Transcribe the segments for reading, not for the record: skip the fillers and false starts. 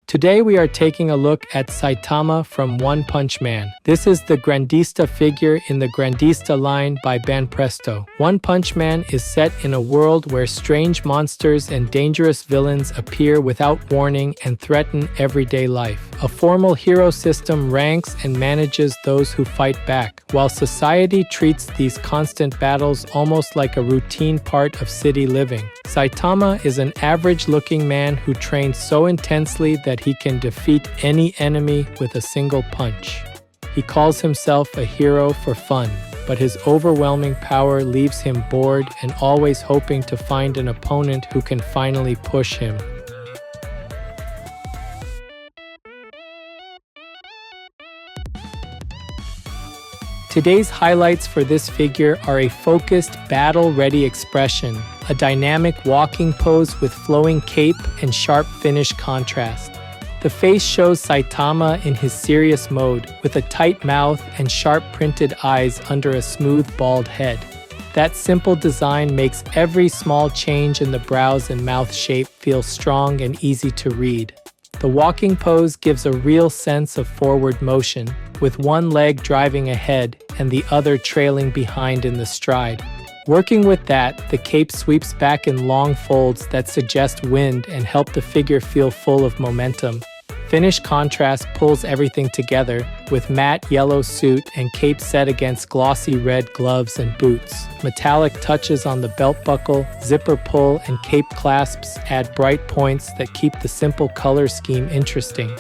Today we are taking a look at Saitama from One Punch Man. This is the Grandista figure in the Grandista line by Banpresto. One Punch Man is set in a world where strange monsters and dangerous villains appear without warning and threaten everyday life. A formal hero system ranks and manages those who fight back, while society treats these constant battles almost like a routine part of city living. Saitama is an average-looking man who trains so intensely that he can defeat any enemy with a single punch. He calls himself a hero for fun, but his overwhelming power leaves him bored and always hoping to find an opponent who can finally push him. Today's highlights for this figure are a focused, battle-ready expression, a dynamic walking pose with flowing cape and sharp finish contrast. The face shows Saitama in his serious mode, with a tight mouth and sharp printed eyes under a smooth bald head. That simple design makes every small change in the brows and mouth shape feel strong and easy to read. The walking pose gives a real sense of forward motion, with one leg driving ahead and the other trailing behind in the stride. Working with that, the cape sweeps back in long folds that suggest wind and help the figure feel full of momentum. Finish contrast pulls everything together, with matte yellow suit and cape set against glossy red gloves and boots. Metallic touches on the belt buckle, zipper pull, and cape clasps add bright points that keep the simple color scheme interesting.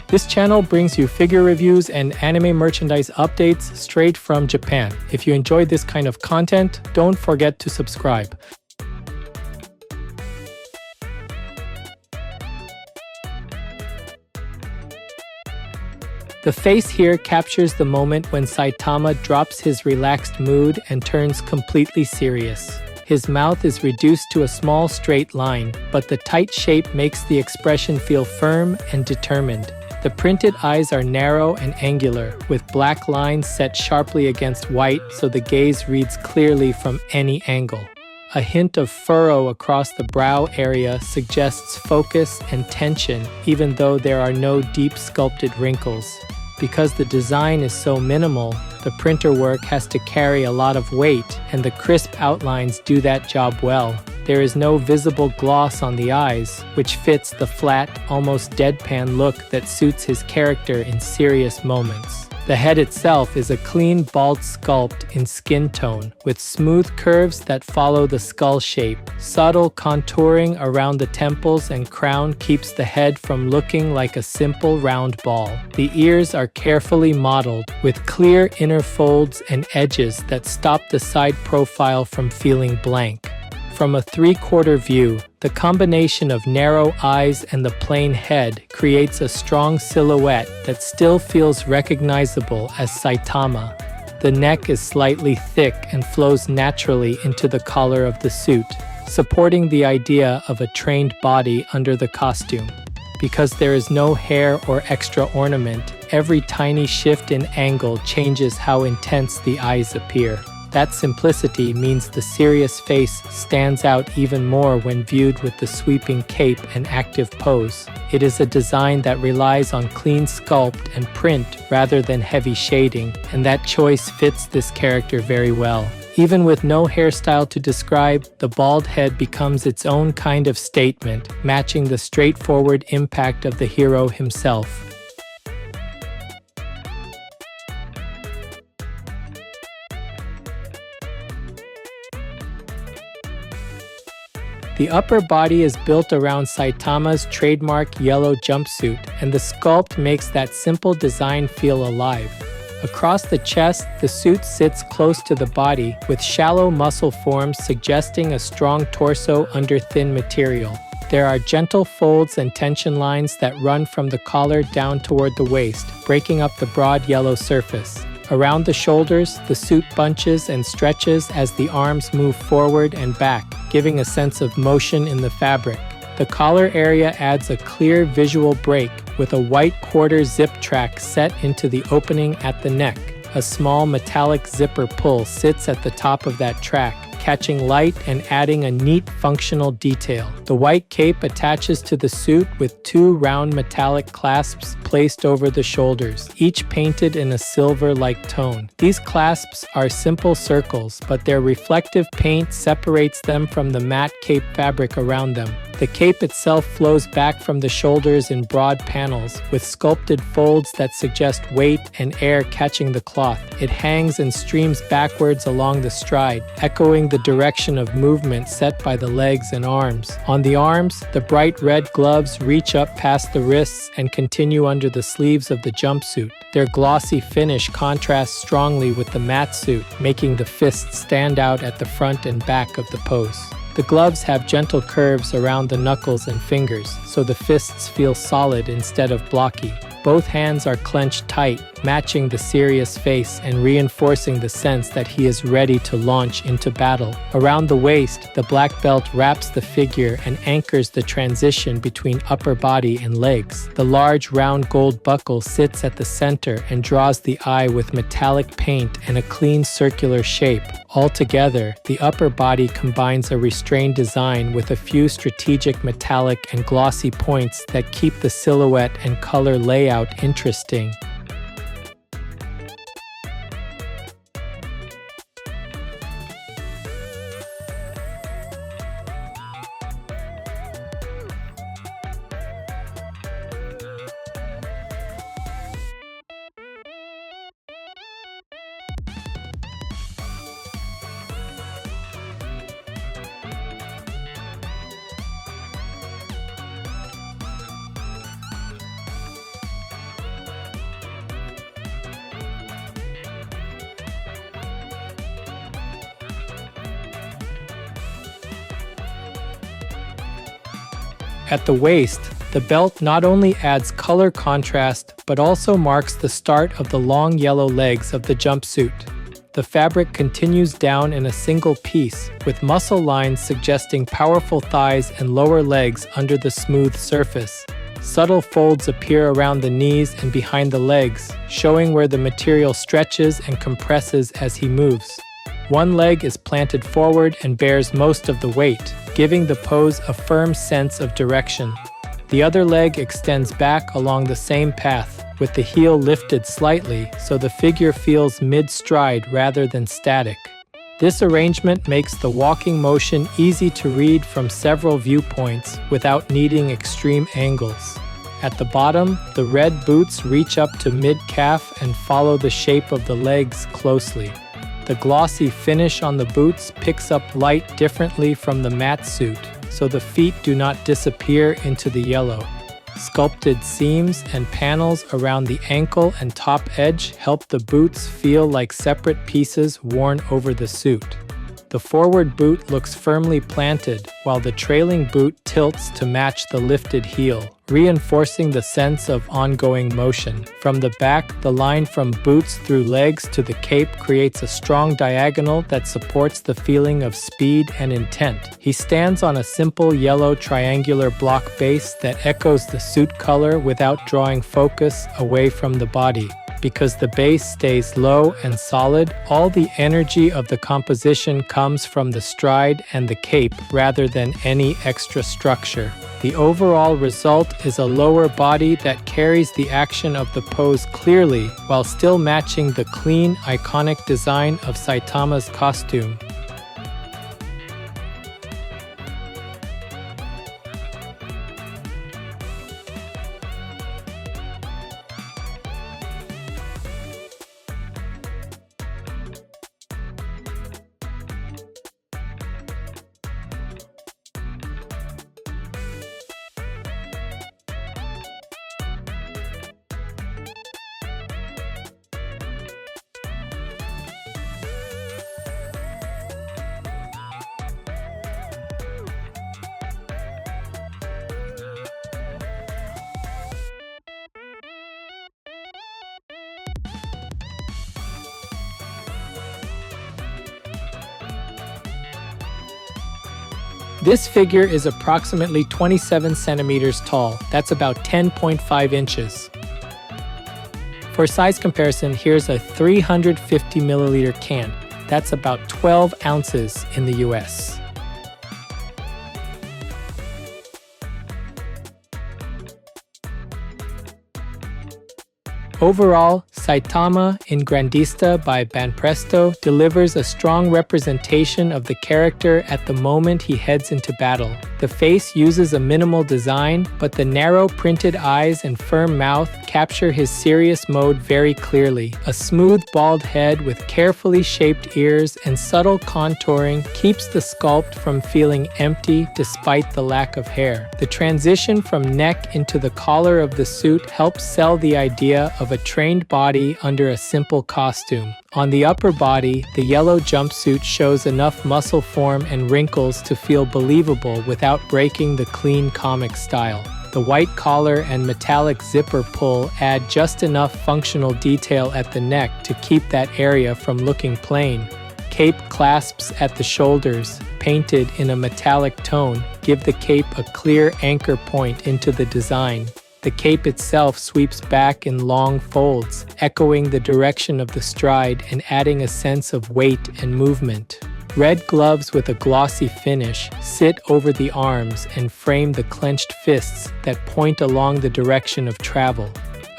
This channel brings you figure reviews and anime merchandise updates straight from Japan. If you enjoyed this kind of content, don't forget to subscribe. The face here captures the moment when Saitama drops his relaxed mood and turns completely serious. His mouth is reduced to a small straight line, but the tight shape makes the expression feel firm and determined. The printed eyes are narrow and angular, with black lines set sharply against white so the gaze reads clearly from any angle. A hint of furrow across the brow area suggests focus and tension, even though there are no deep sculpted wrinkles. Because the design is so minimal, the printer work has to carry a lot of weight, and the crisp outlines do that job well. There is no visible gloss on the eyes, which fits the flat, almost deadpan look that suits his character in serious moments. The head itself is a clean, bald sculpt in skin tone, with smooth curves that follow the skull shape. Subtle contouring around the temples and crown keeps the head from looking like a simple round ball. The ears are carefully modeled, with clear inner folds and edges that stop the side profile from feeling blank. From a three-quarter view, the combination of narrow eyes and the plain head creates a strong silhouette that still feels recognizable as Saitama. The neck is slightly thick and flows naturally into the collar of the suit, supporting the idea of a trained body under the costume. Because there is no hair or extra ornament, every tiny shift in angle changes how intense the eyes appear. That simplicity means the serious face stands out even more when viewed with the sweeping cape and active pose. It is a design that relies on clean sculpt and print rather than heavy shading, and that choice fits this character very well. Even with no hairstyle to describe, the bald head becomes its own kind of statement, matching the straightforward impact of the hero himself. The upper body is built around Saitama's trademark yellow jumpsuit, and the sculpt makes that simple design feel alive. Across the chest, the suit sits close to the body, with shallow muscle forms suggesting a strong torso under thin material. There are gentle folds and tension lines that run from the collar down toward the waist, breaking up the broad yellow surface. Around the shoulders, the suit bunches and stretches as the arms move forward and back, giving a sense of motion in the fabric. The collar area adds a clear visual break with a white quarter zip track set into the opening at the neck. A small metallic zipper pull sits at the top of that track, catching light and adding a neat functional detail. The white cape attaches to the suit with two round metallic clasps placed over the shoulders, each painted in a silver-like tone. These clasps are simple circles, but their reflective paint separates them from the matte cape fabric around them. The cape itself flows back from the shoulders in broad panels, with sculpted folds that suggest weight and air catching the cloth. It hangs and streams backwards along the stride, echoing the direction of movement set by the legs and arms. On the arms, the bright red gloves reach up past the wrists and continue under the sleeves of the jumpsuit. Their glossy finish contrasts strongly with the matte suit, making the fists stand out at the front and back of the pose. The gloves have gentle curves around the knuckles and fingers, so the fists feel solid instead of blocky. Both hands are clenched tight, matching the serious face and reinforcing the sense that he is ready to launch into battle. Around the waist, the black belt wraps the figure and anchors the transition between upper body and legs. The large round gold buckle sits at the center and draws the eye with metallic paint and a clean circular shape. Altogether, the upper body combines a restrained design with a few strategic metallic and glossy points that keep the silhouette and color layout interesting. At the waist, the belt not only adds color contrast, but also marks the start of the long yellow legs of the jumpsuit. The fabric continues down in a single piece, with muscle lines suggesting powerful thighs and lower legs under the smooth surface. Subtle folds appear around the knees and behind the legs, showing where the material stretches and compresses as he moves. One leg is planted forward and bears most of the weight, giving the pose a firm sense of direction. The other leg extends back along the same path, with the heel lifted slightly so the figure feels mid-stride rather than static. This arrangement makes the walking motion easy to read from several viewpoints without needing extreme angles. At the bottom, the red boots reach up to mid-calf and follow the shape of the legs closely. The glossy finish on the boots picks up light differently from the matte suit, so the feet do not disappear into the yellow. Sculpted seams and panels around the ankle and top edge help the boots feel like separate pieces worn over the suit. The forward boot looks firmly planted, while the trailing boot tilts to match the lifted heel, reinforcing the sense of ongoing motion. From the back, the line from boots through legs to the cape creates a strong diagonal that supports the feeling of speed and intent. He stands on a simple yellow triangular block base that echoes the suit color without drawing focus away from the body. Because the base stays low and solid, all the energy of the composition comes from the stride and the cape rather than any extra structure. The overall result is a lower body that carries the action of the pose clearly while still matching the clean, iconic design of Saitama's costume. This figure is approximately 27 centimeters tall. That's about 10.5 inches. For size comparison, here's a 350 milliliter can. That's about 12 ounces in the US. Overall, Saitama Grandista by Banpresto delivers a strong representation of the character at the moment he heads into battle. The face uses a minimal design, but the narrow printed eyes and firm mouth capture his serious mode very clearly. A smooth bald head with carefully shaped ears and subtle contouring keeps the sculpt from feeling empty despite the lack of hair. The transition from neck into the collar of the suit helps sell the idea of a trained body under a simple costume. On the upper body, the yellow jumpsuit shows enough muscle form and wrinkles to feel believable without breaking the clean comic style. The white collar and metallic zipper pull add just enough functional detail at the neck to keep that area from looking plain. Cape clasps at the shoulders, painted in a metallic tone, give the cape a clear anchor point into the design. The cape itself sweeps back in long folds, echoing the direction of the stride and adding a sense of weight and movement. Red gloves with a glossy finish sit over the arms and frame the clenched fists that point along the direction of travel.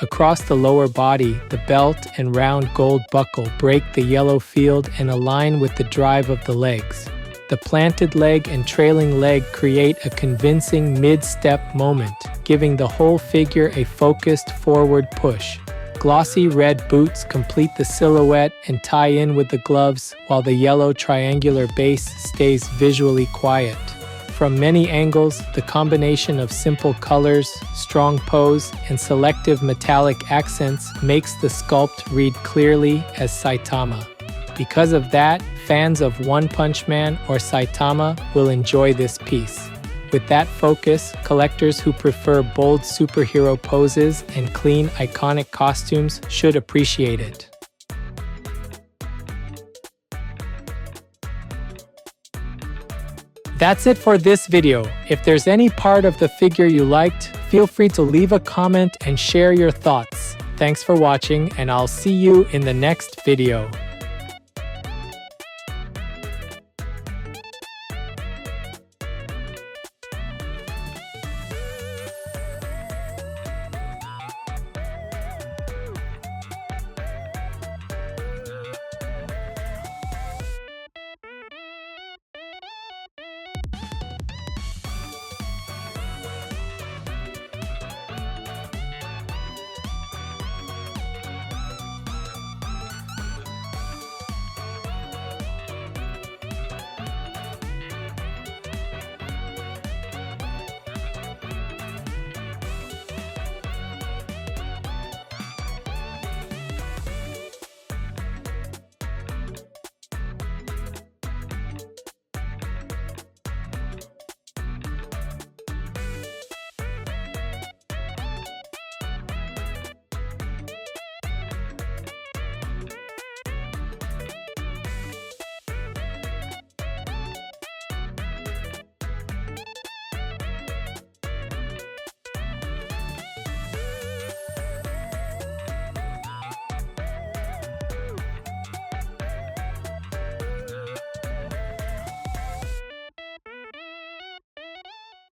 Across the lower body, the belt and round gold buckle break the yellow field and align with the drive of the legs. The planted leg and trailing leg create a convincing mid-step moment, giving the whole figure a focused forward push. Glossy red boots complete the silhouette and tie in with the gloves, while the yellow triangular base stays visually quiet. From many angles, the combination of simple colors, strong pose, and selective metallic accents makes the sculpt read clearly as Saitama. Because of that, fans of One Punch Man or Saitama will enjoy this piece. With that focus, collectors who prefer bold superhero poses and clean, iconic costumes should appreciate it. That's it for this video. If there's any part of the figure you liked, feel free to leave a comment and share your thoughts. Thanks for watching, and I'll see you in the next video.